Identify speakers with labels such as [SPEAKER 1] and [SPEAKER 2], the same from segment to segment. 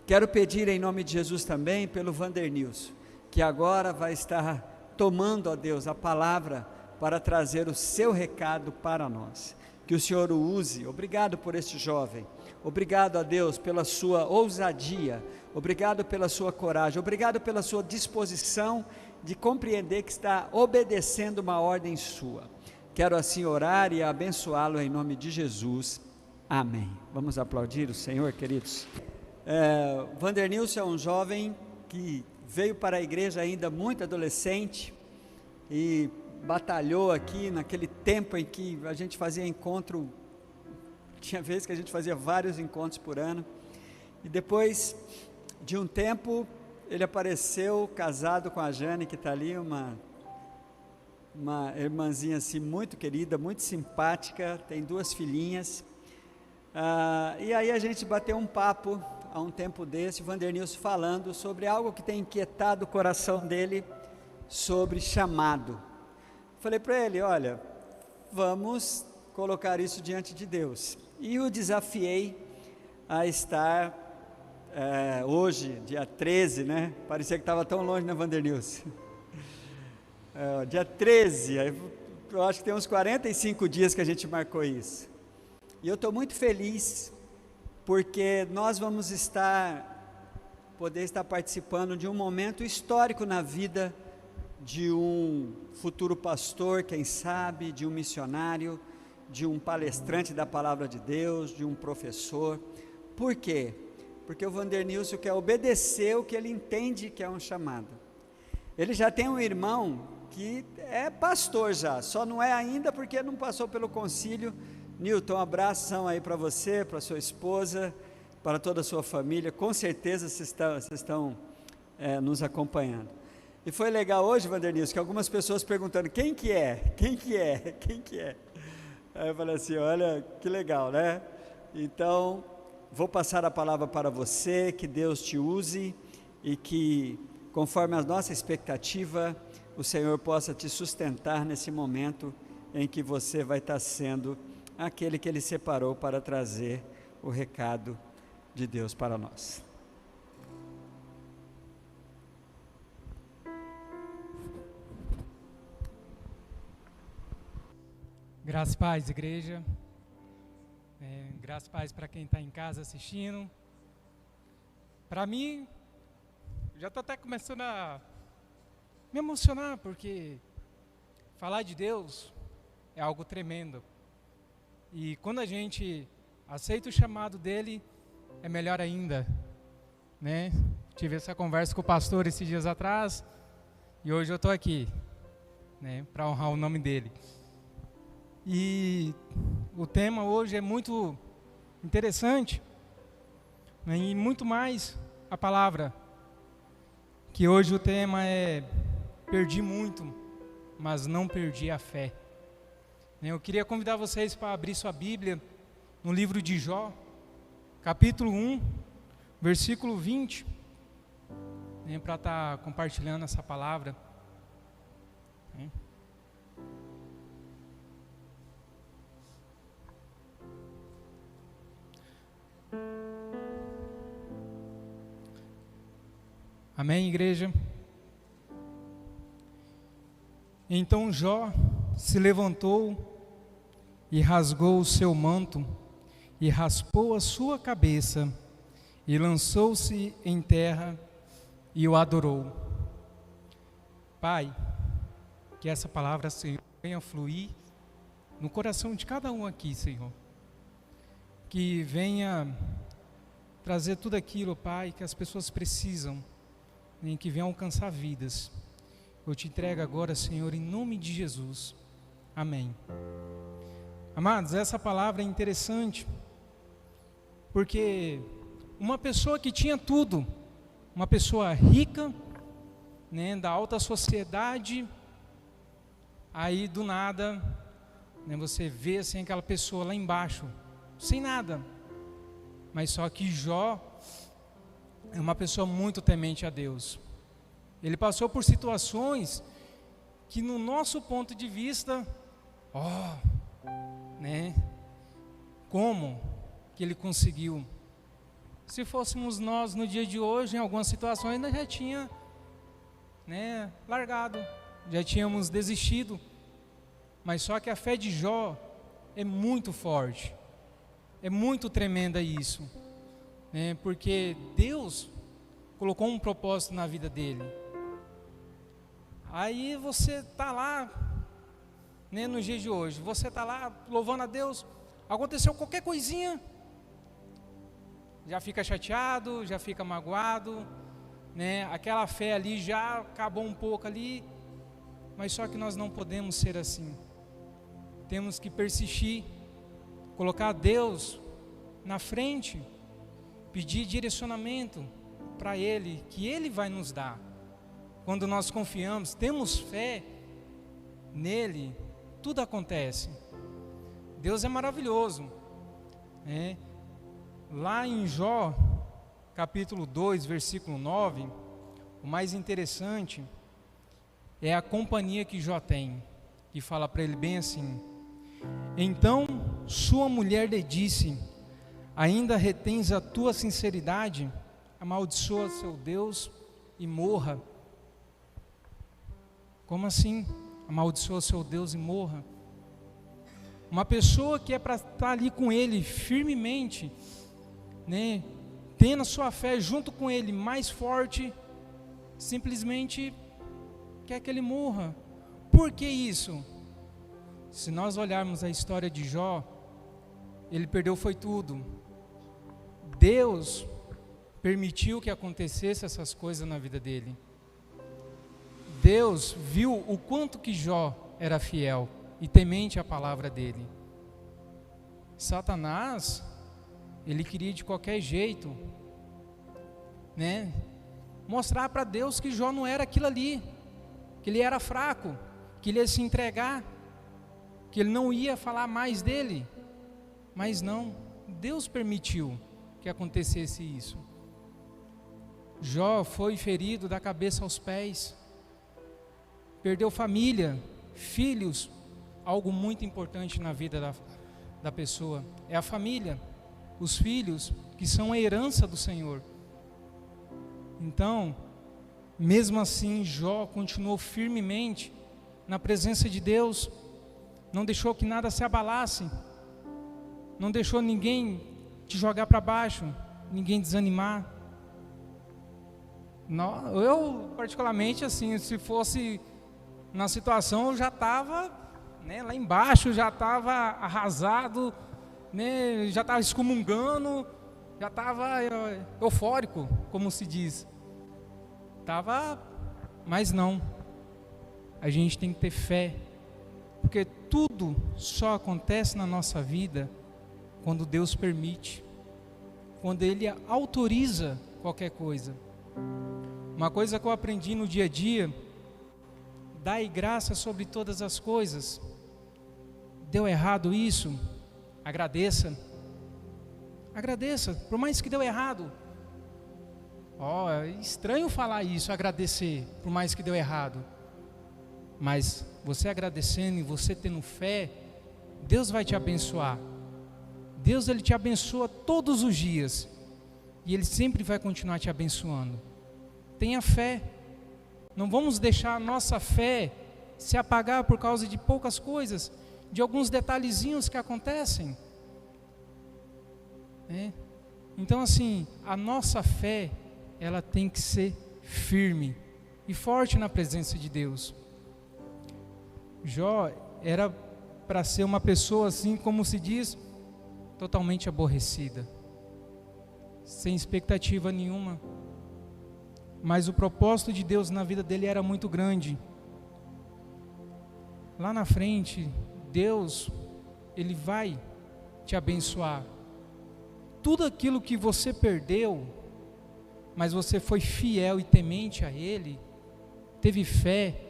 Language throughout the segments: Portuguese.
[SPEAKER 1] Quero pedir em nome de Jesus também pelo Vandernilson, que agora vai estar tomando, ó Deus, a palavra para trazer o seu recado para nós. Que o Senhor o use. Obrigado por este jovem. Obrigado a Deus pela sua ousadia. Obrigado pela sua coragem. Obrigado pela sua disposição de compreender que está obedecendo uma ordem sua. Quero assim orar e abençoá-lo em nome de Jesus. Amém. Vamos aplaudir o Senhor, queridos. Vandernilson é um jovem que veio para a igreja ainda muito adolescente e batalhou aqui naquele tempo em que a gente fazia encontro, tinha vezes que a gente fazia vários encontros por ano, e depois de um tempo ele apareceu casado com a Jane, que está ali, uma irmãzinha assim muito querida, muito simpática, tem 2 filhinhas, e aí a gente bateu um papo há um tempo desse, o Vandernilson falando sobre algo que tem inquietado o coração dele, sobre chamado. Falei para ele, olha, vamos colocar isso diante de Deus, e o desafiei a estar hoje, dia 13, né, parecia que estava tão longe, né, Vandernilson? Dia 13, eu acho que tem uns 45 dias que a gente marcou isso, e eu estou muito feliz, porque nós vamos poder estar participando de um momento histórico na vida de um futuro pastor, quem sabe, de um missionário, de um palestrante da palavra de Deus, de um professor. Por quê? Porque o Vandernilson quer obedecer o que ele entende que é um chamado. Ele já tem um irmão que é pastor já, só não é ainda porque não passou pelo concílio. Newton, um abração aí para você, para sua esposa, para toda a sua família, com certeza vocês estão nos acompanhando. E foi legal hoje, Vandernilson, que algumas pessoas perguntando, quem que é? Aí eu falei assim, olha, que legal, né? Então, vou passar a palavra para você, que Deus te use, e que, conforme a nossa expectativa, o Senhor possa te sustentar nesse momento, em que você vai estar sendo aquele que Ele separou para trazer o recado de Deus para nós.
[SPEAKER 2] Graças e paz, igreja. Graças e paz para quem está em casa assistindo. Para mim, já estou até começando a me emocionar, porque falar de Deus é algo tremendo. E quando a gente aceita o chamado dele, é melhor ainda, né? Tive essa conversa com o pastor esses dias atrás, e hoje eu estou aqui, né, para honrar o nome dele. E o tema hoje é muito interessante, né, e muito mais a palavra, que hoje o tema é perdi muito, mas não perdi a fé. Eu queria convidar vocês para abrir sua Bíblia no livro de Jó, capítulo 1, versículo 20, para estar compartilhando essa palavra. Amém, igreja? Então Jó se levantou e rasgou o seu manto, e raspou a sua cabeça, e lançou-se em terra, e o adorou. Pai, que essa palavra, Senhor, venha fluir no coração de cada um aqui, Senhor. Que venha trazer tudo aquilo, Pai, que as pessoas precisam, e que venha alcançar vidas. Eu te entrego agora, Senhor, em nome de Jesus. Amém. Amados, essa palavra é interessante, porque uma pessoa que tinha tudo, uma pessoa rica, né, da alta sociedade, aí do nada, né, você vê assim aquela pessoa lá embaixo, sem nada, mas só que Jó é uma pessoa muito temente a Deus. Ele passou por situações que no nosso ponto de vista, né, como que ele conseguiu? Se fôssemos nós no dia de hoje, em algumas situações, nós já tinha, largado, já tínhamos desistido. Mas só que a fé de Jó é muito forte, é muito tremenda isso, porque Deus colocou um propósito na vida dele. Aí você está lá, no dia de hoje, você está lá louvando a Deus, aconteceu qualquer coisinha, já fica chateado, já fica magoado, aquela fé ali já acabou um pouco ali, mas só que nós não podemos ser assim. Temos que persistir, colocar Deus na frente, pedir direcionamento para Ele, que Ele vai nos dar. Quando nós confiamos, temos fé nele, tudo acontece. Deus é maravilhoso, Lá em Jó, capítulo 2, versículo 9, o mais interessante é a companhia que Jó tem, que fala para ele bem assim: então sua mulher lhe disse, ainda retens a tua sinceridade? Amaldiçoa seu Deus e morra. Como assim? Amaldiçoa seu Deus e morra? Uma pessoa que é para estar ali com ele firmemente, tendo a sua fé junto com ele mais forte, simplesmente quer que ele morra. Por que isso? Se nós olharmos a história de Jó, ele perdeu foi tudo. Deus permitiu que acontecesse essas coisas na vida dele. Deus viu o quanto que Jó era fiel e temente à palavra dele. Satanás, ele queria de qualquer jeito, mostrar para Deus que Jó não era aquilo ali, que ele era fraco, que ele ia se entregar, que ele não ia falar mais dele. Mas não, Deus permitiu que acontecesse isso. Jó foi ferido da cabeça aos pés, perdeu família, filhos. Algo muito importante na vida da pessoa é a família, os filhos, que são a herança do Senhor. Então, mesmo assim, Jó continuou firmemente na presença de Deus, não deixou que nada se abalasse, não deixou ninguém te jogar para baixo, ninguém desanimar. Eu, particularmente, assim, se fosse na situação, eu já estava lá embaixo, já estava arrasado, já estava excomungando, já estava eufórico, como se diz. Mas não, a gente tem que ter fé, porque tudo só acontece na nossa vida quando Deus permite, quando Ele autoriza qualquer coisa. Uma coisa que eu aprendi no dia a dia: dai graça sobre todas as coisas. Deu errado isso? Agradeça. Agradeça, por mais que deu errado. É estranho falar isso, agradecer, por mais que deu errado. Mas você agradecendo e você tendo fé, Deus vai te abençoar. Deus, Ele te abençoa todos os dias. E Ele sempre vai continuar te abençoando. Tenha fé. Não vamos deixar a nossa fé se apagar por causa de poucas coisas, de alguns detalhezinhos que acontecem. Então, assim, a nossa fé, ela tem que ser firme e forte na presença de Deus. Jó era para ser uma pessoa, assim como se diz, totalmente aborrecida, sem expectativa nenhuma. Mas o propósito de Deus na vida dele era muito grande. Lá na frente, Deus, Ele vai te abençoar. Tudo aquilo que você perdeu, mas você foi fiel e temente a Ele, teve fé,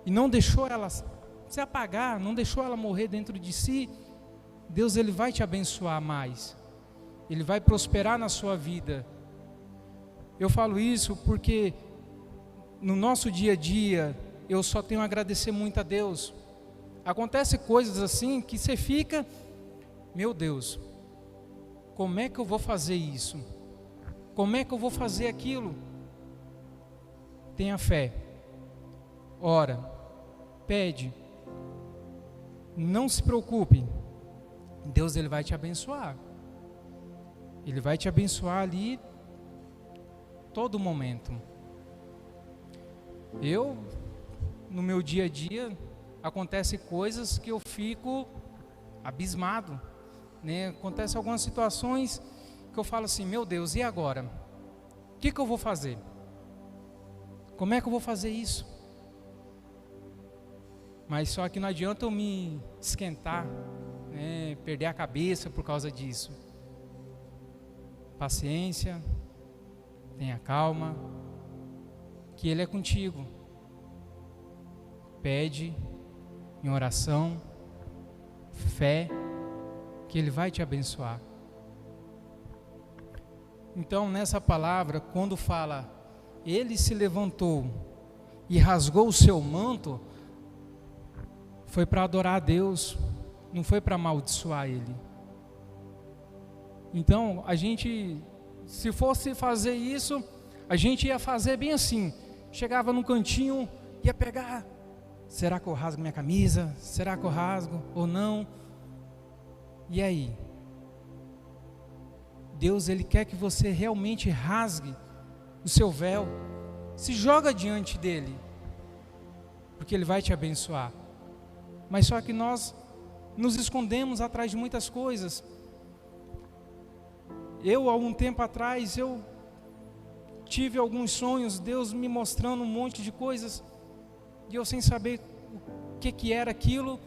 [SPEAKER 2] e não deixou ela se apagar, não deixou ela morrer dentro de si, Deus, Ele vai te abençoar mais. Ele vai prosperar na sua vida. Eu falo isso porque no nosso dia a dia, eu só tenho a agradecer muito a Deus. Acontece coisas assim que você fica, meu Deus, como é que eu vou fazer isso? Como é que eu vou fazer aquilo? Tenha fé. Ora, pede. Não se preocupe. Deus, Ele vai te abençoar. Ele vai te abençoar ali todo momento. No meu dia a dia, acontecem coisas que eu fico abismado, né? Acontecem algumas situações que eu falo assim, meu Deus, e agora? O que eu vou fazer? Como é que eu vou fazer isso? Mas só que não adianta eu me esquentar, né? Perder a cabeça por causa disso. Paciência, tenha calma, que Ele é contigo. Pede em oração, fé, que Ele vai te abençoar. Então, nessa palavra, quando fala, Ele se levantou e rasgou o seu manto, foi para adorar a Deus, não foi para amaldiçoar Ele. Então, a gente, se fosse fazer isso, a gente ia fazer bem assim, chegava num cantinho, ia pegar, será que eu rasgo minha camisa? Será que eu rasgo ou não? E aí? Deus, Ele quer que você realmente rasgue o seu véu, se joga diante dEle, porque Ele vai te abençoar. Mas só que nós nos escondemos atrás de muitas coisas. Há um tempo atrás, eu tive alguns sonhos, Deus me mostrando um monte de coisas, e eu sem saber o que era aquilo,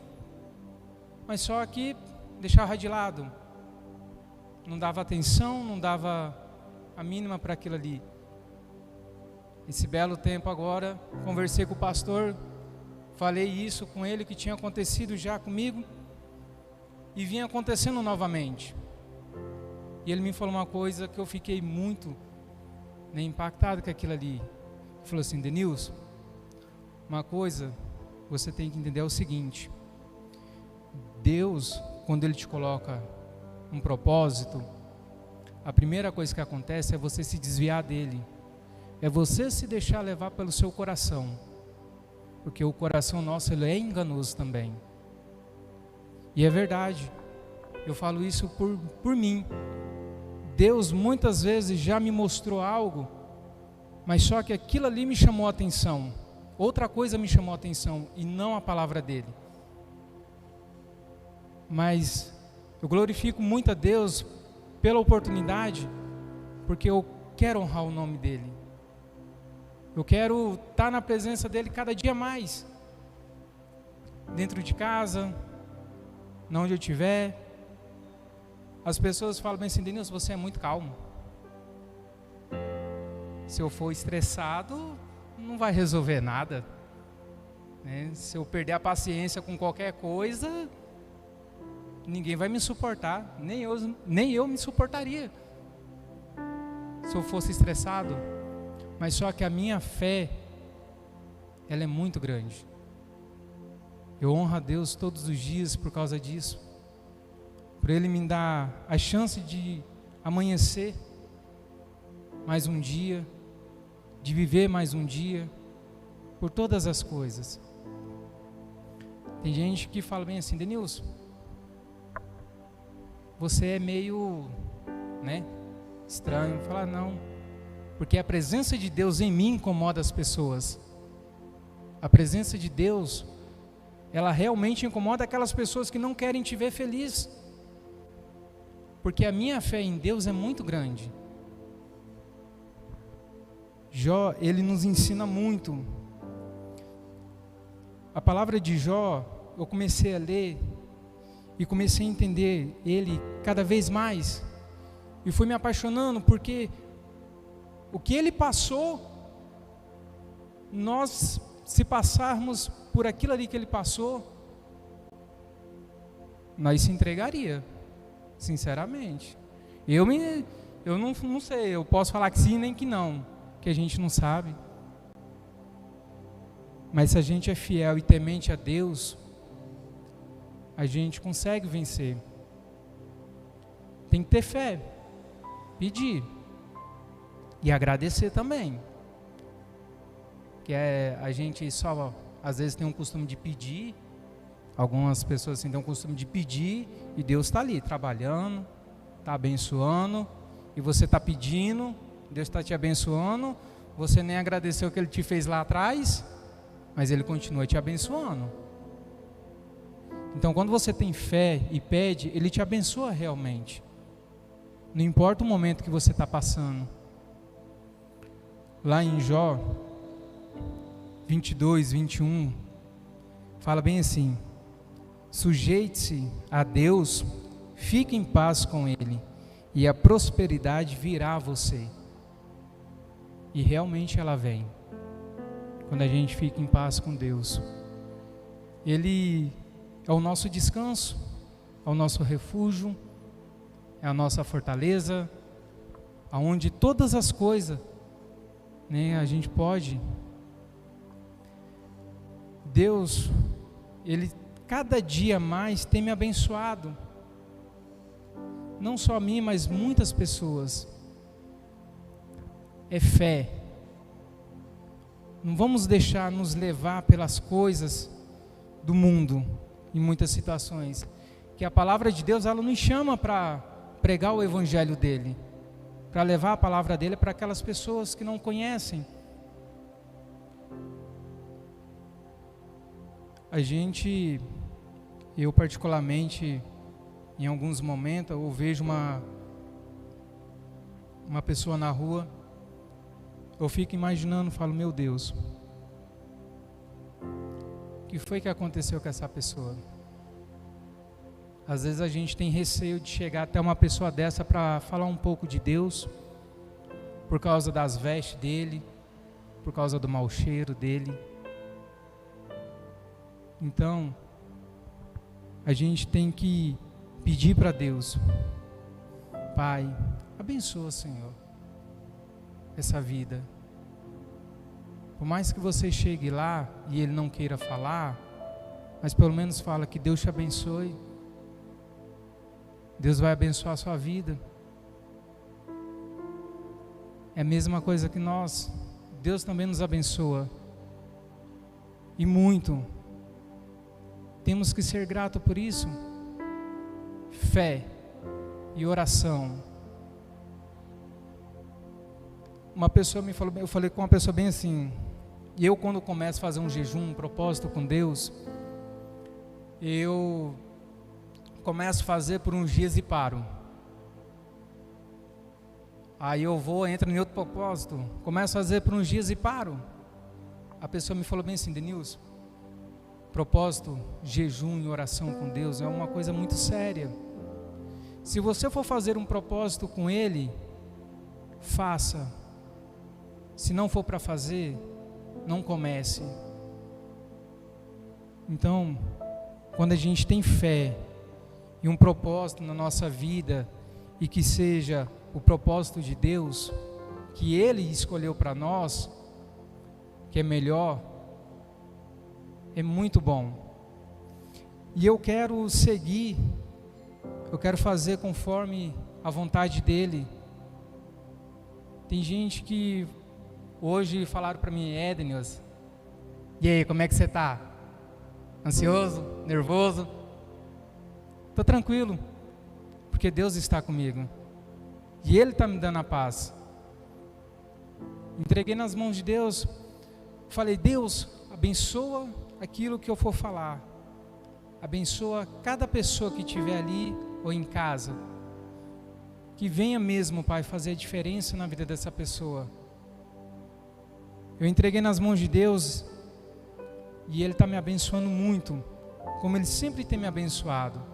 [SPEAKER 2] mas só que deixava de lado, não dava atenção, não dava a mínima para aquilo ali. Esse belo tempo agora, conversei com o pastor, falei isso com ele, que tinha acontecido já comigo, e vinha acontecendo novamente. E ele me falou uma coisa que eu fiquei muito impactado com aquilo ali. Ele falou assim, Denilson, uma coisa você tem que entender é o seguinte, Deus, quando Ele te coloca um propósito, a primeira coisa que acontece é você se desviar dele, é você se deixar levar pelo seu coração, porque o coração nosso ele é enganoso também. E é verdade, eu falo isso por mim. Deus muitas vezes já me mostrou algo, mas só que aquilo ali me chamou a atenção, outra coisa me chamou a atenção, e não a palavra dele. Mas eu glorifico muito a Deus pela oportunidade, porque eu quero honrar o nome dele. Eu quero estar na presença dele cada dia mais, dentro de casa, onde eu estiver. As pessoas falam bem assim, Denilson, você é muito calmo. Se eu for estressado, não vai resolver nada, né? Se eu perder a paciência com qualquer coisa, ninguém vai me suportar, nem eu me suportaria se eu fosse estressado. Mas só que a minha fé, ela é muito grande. Eu honro a Deus todos os dias por causa disso, por Ele me dar a chance de amanhecer mais um dia, de viver mais um dia, por todas as coisas. Tem gente que fala bem assim, Denilson, você é meio, estranho. Falar não, porque a presença de Deus em mim incomoda as pessoas. A presença de Deus, ela realmente incomoda aquelas pessoas que não querem te ver feliz, porque a minha fé em Deus é muito grande. Jó, ele nos ensina muito. A palavra de Jó, eu comecei a ler e comecei a entender ele cada vez mais, e fui me apaixonando, porque o que ele passou, nós, se passarmos por aquilo ali que ele passou, nós se entregaria, sinceramente. Eu não sei, eu posso falar que sim nem que não, que a gente não sabe. Mas se a gente é fiel e temente a Deus, a gente consegue vencer. Tem que ter fé, pedir. e agradecer também. Que a gente só, às vezes, tem um costume de pedir. Algumas pessoas assim, têm um costume de pedir e Deus está ali, trabalhando, está abençoando, e você está pedindo, Deus está te abençoando, você nem agradeceu o que Ele te fez lá atrás, mas Ele continua te abençoando. Então, quando você tem fé e pede, Ele te abençoa realmente. Não importa o momento que você está passando. Lá em Jó 22, 21, fala bem assim: sujeite-se a Deus, fique em paz com Ele, e a prosperidade virá a você. E realmente ela vem, quando a gente fica em paz com Deus. Ele é o nosso descanso, é o nosso refúgio, é a nossa fortaleza, aonde todas as coisas, né, a gente pode. Deus, Ele cada dia mais tem me abençoado, não só a mim, mas muitas pessoas. É fé. Não vamos deixar nos levar pelas coisas do mundo, em muitas situações. Que a palavra de Deus, ela nos chama para pregar o evangelho dele, para levar a palavra dele para aquelas pessoas que não conhecem. Eu particularmente, em alguns momentos, eu vejo uma pessoa na rua, eu fico imaginando, falo, meu Deus, o que foi que aconteceu com essa pessoa? Às vezes a gente tem receio de chegar até uma pessoa dessa para falar um pouco de Deus, por causa das vestes dele, por causa do mau cheiro dele. Então, a gente tem que pedir para Deus: Pai, abençoa, Senhor, essa vida. Por mais que você chegue lá e ele não queira falar, mas pelo menos fala que Deus te abençoe. Deus vai abençoar a sua vida. É a mesma coisa que nós. Deus também nos abençoa. E muito. Temos que ser gratos por isso. Fé e oração. Uma pessoa me falou, eu falei com uma pessoa bem assim, e eu quando começo a fazer um jejum, um propósito com Deus, eu começo a fazer por uns dias e paro. Aí eu entro em outro propósito, começo a fazer por uns dias e paro. A pessoa me falou bem assim: Denilson, propósito, jejum e oração com Deus é uma coisa muito séria. Se você for fazer um propósito com Ele, faça. Se não for para fazer, não comece. Então, quando a gente tem fé e um propósito na nossa vida, e que seja o propósito de Deus, que Ele escolheu para nós, que é melhor, é muito bom. E eu quero seguir, eu quero fazer conforme a vontade dEle. Tem gente que hoje falaram para mim: Denilson, e aí, como é que você está? Ansioso? Nervoso? Estou tranquilo, porque Deus está comigo, e Ele está me dando a paz. Entreguei nas mãos de Deus, falei: Deus, abençoa aquilo que eu for falar, abençoa cada pessoa que estiver ali ou em casa, que venha mesmo, Pai, fazer a diferença na vida dessa pessoa. Eu entreguei nas mãos de Deus, e Ele está me abençoando muito, como Ele sempre tem me abençoado.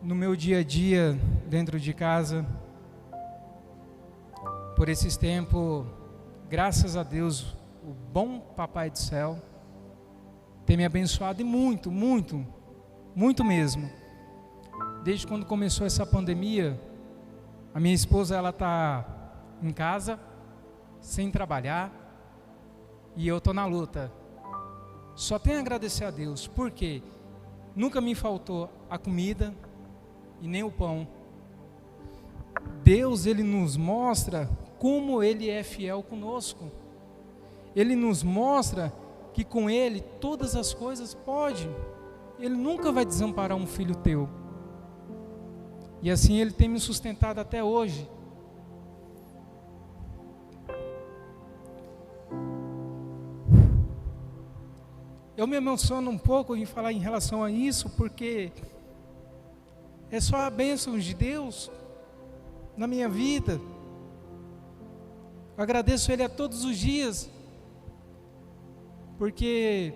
[SPEAKER 2] No meu dia a dia, dentro de casa, por esses tempos, graças a Deus, o bom Papai do Céu tem me abençoado, e muito, muito, muito mesmo. Desde quando começou essa pandemia, a minha esposa, ela está em casa, sem trabalhar, e eu estou na luta. Só tenho a agradecer a Deus, porque nunca me faltou a comida e nem o pão. Deus, Ele nos mostra como Ele é fiel conosco. Ele nos mostra que com Ele todas as coisas pode. Ele nunca vai desamparar um filho teu. E assim Ele tem me sustentado até hoje. Eu me emociono um pouco em falar em relação a isso, porque é só a bênção de Deus na minha vida. Eu agradeço Ele a todos os dias, porque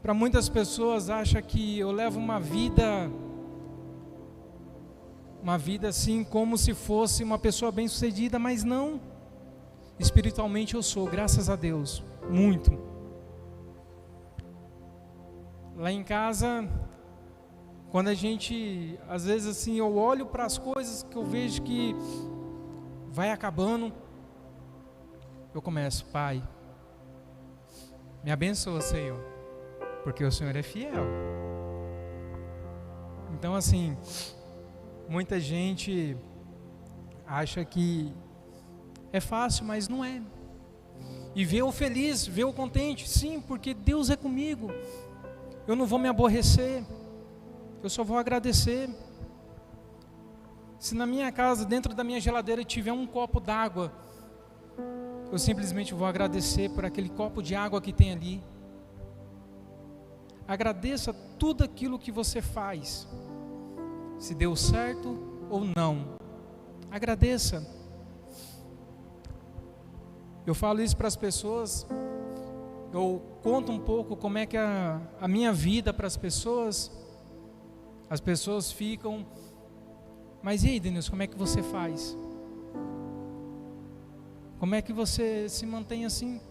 [SPEAKER 2] para muitas pessoas acha que eu levo uma vida assim como se fosse uma pessoa bem-sucedida, mas não. Espiritualmente eu sou, graças a Deus, muito. Lá em casa, quando a gente, às vezes assim, eu olho para as coisas que eu vejo que vai acabando, eu começo: Pai, me abençoa, Senhor, porque o Senhor é fiel. Então assim, muita gente acha que é fácil, mas não é. E vê-o feliz, vê-o contente, sim, porque Deus é comigo. Eu não vou me aborrecer, eu só vou agradecer. Se na minha casa, dentro da minha geladeira, tiver um copo d'água, eu simplesmente vou agradecer por aquele copo de água que tem ali. Agradeça tudo aquilo que você faz, se deu certo ou não. Agradeça. Eu falo isso para as pessoas. Eu conto um pouco como é que é a minha vida para as pessoas. As pessoas ficam: mas e aí, Denilson, como é que você faz? Como é que você se mantém assim?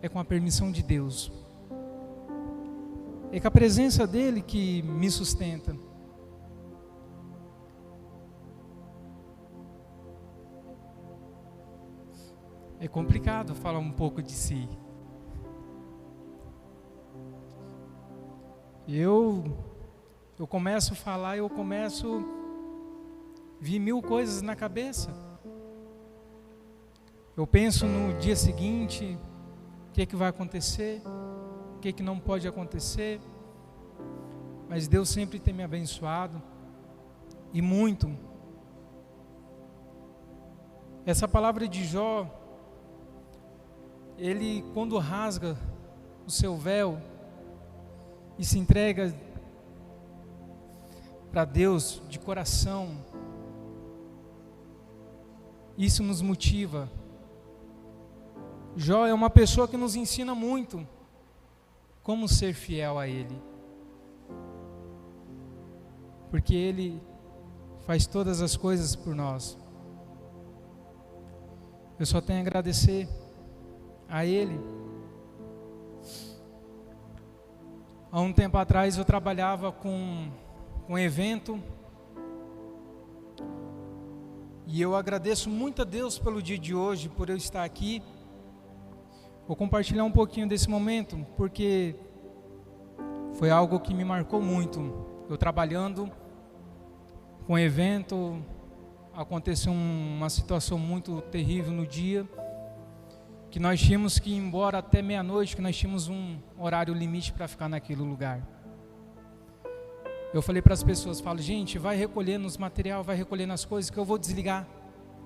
[SPEAKER 2] É com a permissão de Deus. É com a presença dEle que me sustenta. É complicado falar um pouco de si. Eu começo a falar, eu começo a vir 1000 coisas na cabeça. Eu penso no dia seguinte, o que vai acontecer, o que não pode acontecer. Mas Deus sempre tem me abençoado, e muito. Essa palavra de Jó, ele, quando rasga o seu véu e se entrega para Deus de coração, isso nos motiva. Jó é uma pessoa que nos ensina muito como ser fiel a Ele, porque Ele faz todas as coisas por nós. Eu só tenho a agradecer a Ele. Há um tempo atrás eu trabalhava com um evento, e eu agradeço muito a Deus pelo dia de hoje, por eu estar aqui. Vou compartilhar um pouquinho desse momento, porque foi algo que me marcou muito. Eu trabalhando com um evento, aconteceu uma situação muito terrível no dia, que nós tínhamos que ir embora até meia-noite, que nós tínhamos um horário limite para ficar naquele lugar. Eu falei para as pessoas, falo: gente, vai recolhendo os materiais, vai recolhendo as coisas, que eu vou desligar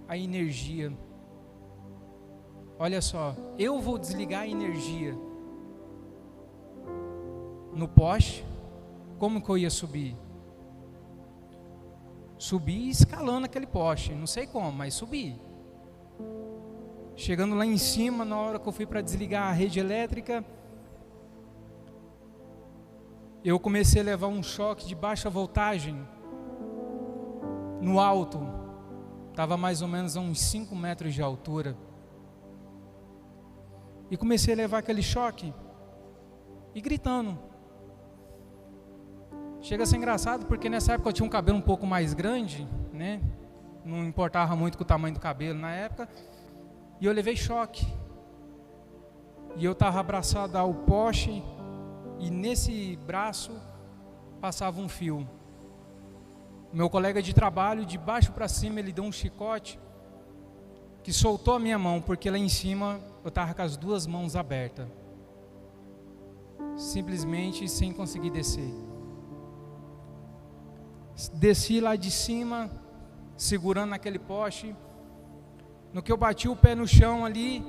[SPEAKER 2] a energia. Olha só, eu vou desligar a energia no poste. Como que eu ia subir? Subi escalando aquele poste, não sei como, mas subi. Chegando lá em cima, na hora que eu fui para desligar a rede elétrica, eu comecei a levar um choque de baixa voltagem no alto. Estava mais ou menos a uns 5 metros de altura. E comecei a levar aquele choque e gritando. Chega a ser engraçado, porque nessa época eu tinha um cabelo um pouco mais grande, né? Não importava muito com o tamanho do cabelo na época. E eu levei choque. E eu estava abraçado ao poste, e nesse braço passava um fio. meu colega de trabalho, de baixo para cima, ele deu um chicote que soltou a minha mão, porque lá em cima eu estava com as duas mãos abertas, simplesmente sem conseguir descer. Desci lá de cima, segurando aquele poste. No que eu bati o pé no chão ali,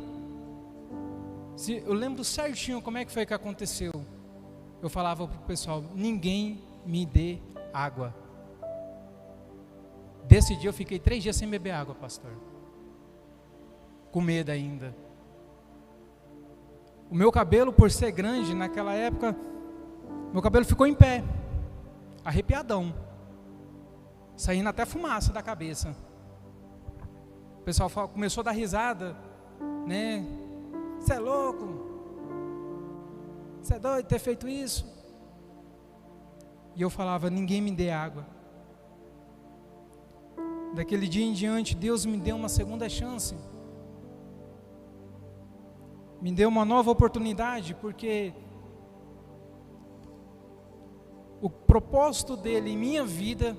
[SPEAKER 2] eu lembro certinho como é que foi que aconteceu. Eu falava para o pessoal: ninguém me dê água. Desse dia eu fiquei 3 dias sem beber água, pastor, com medo ainda. O meu cabelo, por ser grande naquela época, meu cabelo ficou em pé, arrepiadão, saindo até fumaça da cabeça. O pessoal começou a dar risada, né? Você é louco? Você é doido de ter feito isso? E eu falava: ninguém me dê água. Daquele dia em diante, Deus me deu uma segunda chance. Me deu uma nova oportunidade, porque o propósito dele em minha vida,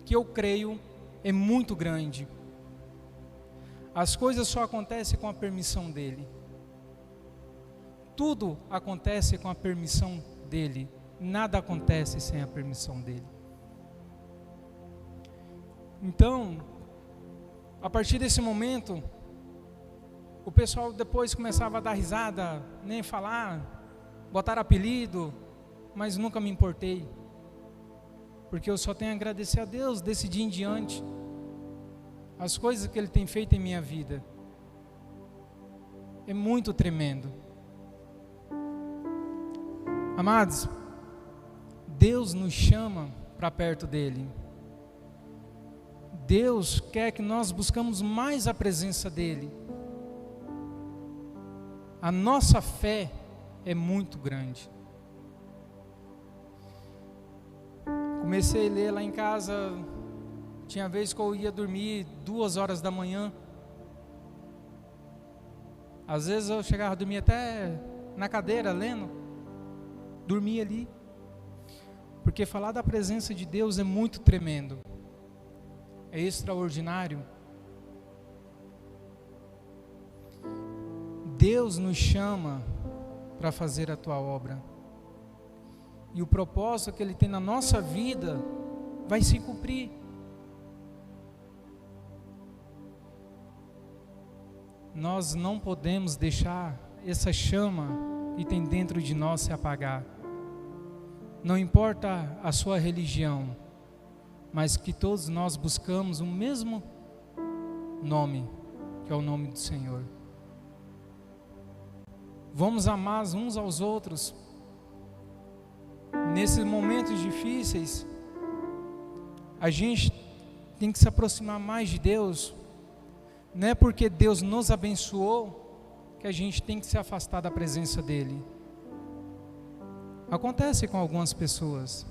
[SPEAKER 2] que eu creio, é muito grande. As coisas só acontecem com a permissão dele. Tudo acontece com a permissão dele. Nada acontece sem a permissão dele. Então, a partir desse momento, o pessoal depois começava a dar risada, nem falar, botar apelido, mas nunca me importei, porque eu só tenho a agradecer a Deus desse dia em diante, as coisas que Ele tem feito em minha vida. É muito tremendo. Amados, Deus nos chama para perto dEle. Deus quer que nós buscamos mais a presença dEle. A nossa fé é muito grande. Comecei a ler lá em casa, tinha vez que eu ia dormir 2 horas da manhã. Às vezes eu chegava a dormir até na cadeira lendo, dormia ali. Porque falar da presença de Deus é muito tremendo, é extraordinário. Deus nos chama para fazer a tua obra. E o propósito que Ele tem na nossa vida vai se cumprir. Nós não podemos deixar essa chama que tem dentro de nós se apagar. Não importa a sua religião, mas que todos nós buscamos o mesmo nome, que é o nome do Senhor. Vamos amar uns aos outros. Nesses momentos difíceis, a gente tem que se aproximar mais de Deus. Não é porque Deus nos abençoou que a gente tem que se afastar da presença dEle. Acontece com algumas pessoas,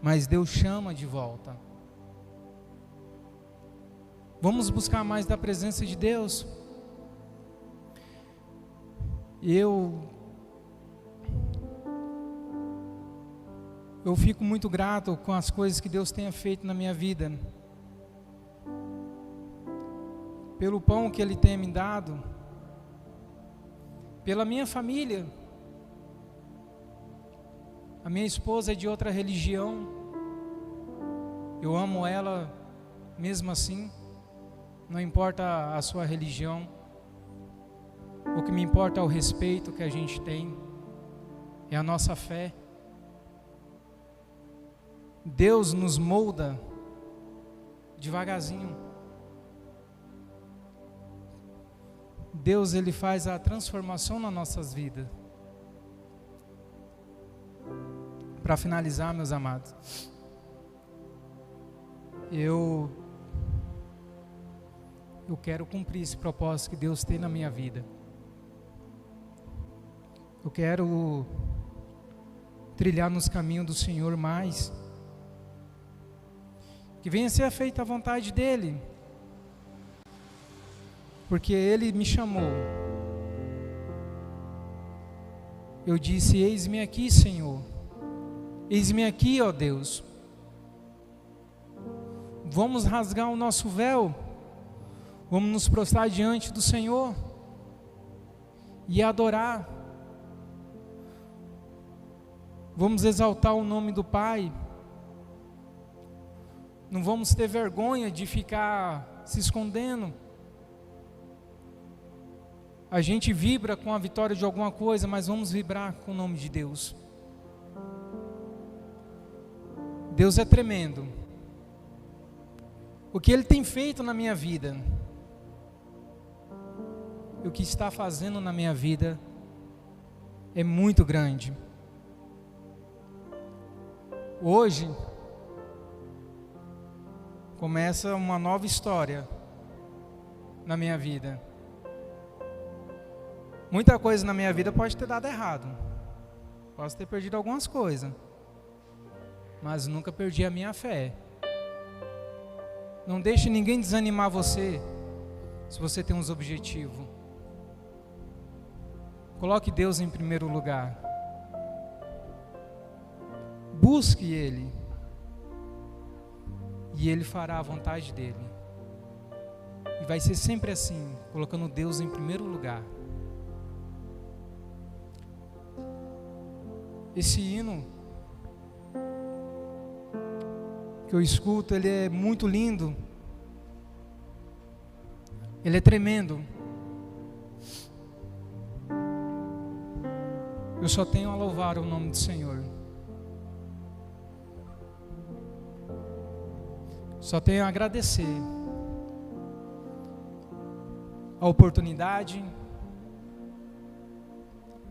[SPEAKER 2] mas Deus chama de volta. Vamos buscar mais da presença de Deus. Eu fico muito grato com as coisas que Deus tenha feito na minha vida, pelo pão que Ele tem me dado, pela minha família. A minha esposa é de outra religião, eu amo ela mesmo assim, não importa a sua religião. O que me importa é o respeito que a gente tem, é a nossa fé. Deus nos molda devagarzinho. Deus, Ele faz a transformação nas nossas vidas. Para finalizar, meus amados, eu quero cumprir esse propósito que Deus tem na minha vida. Eu quero trilhar nos caminhos do Senhor mais, que venha ser feita a vontade dEle, porque Ele me chamou. Eu disse: eis-me aqui, Senhor, eis-me aqui, ó Deus. vamos rasgar o nosso véu, vamos nos prostrar diante do Senhor e adorar. Vamos exaltar o nome do Pai. Não vamos ter vergonha de ficar se escondendo. A gente vibra com a vitória de alguma coisa, mas vamos vibrar com o nome de Deus. Deus é tremendo. O que Ele tem feito na minha vida, o que está fazendo na minha vida, é muito grande. Hoje começa uma nova história na minha vida. Muita coisa na minha vida pode ter dado errado. Posso ter perdido algumas coisas. Mas nunca perdi a minha fé. Não deixe ninguém desanimar você, se você tem uns objetivos. Coloque Deus em primeiro lugar. Busque Ele. E Ele fará a vontade dEle. E vai ser sempre assim, colocando Deus em primeiro lugar. Esse hino que eu escuto, ele é muito lindo. Ele é tremendo. Eu só tenho a louvar o nome do Senhor. Só tenho a agradecer a oportunidade,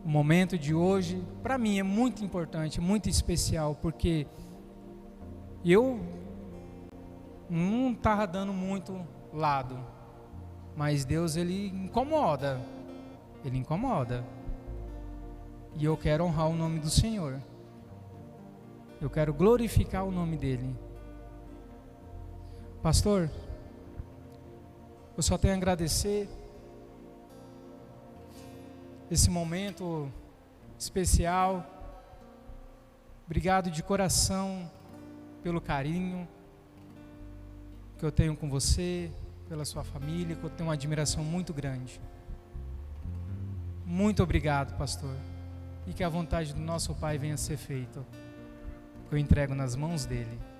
[SPEAKER 2] o momento de hoje. Para mim é muito importante, muito especial, porque eu não estava dando muito lado, mas Deus, Ele incomoda. Ele incomoda. E eu quero honrar o nome do Senhor. Eu quero glorificar o nome dEle. Pastor, eu só tenho a agradecer esse momento especial. Obrigado de coração pelo carinho que eu tenho com você, pela sua família, que eu tenho uma admiração muito grande. Muito obrigado, pastor. E que a vontade do nosso Pai venha a ser feita. Eu entrego nas mãos dEle.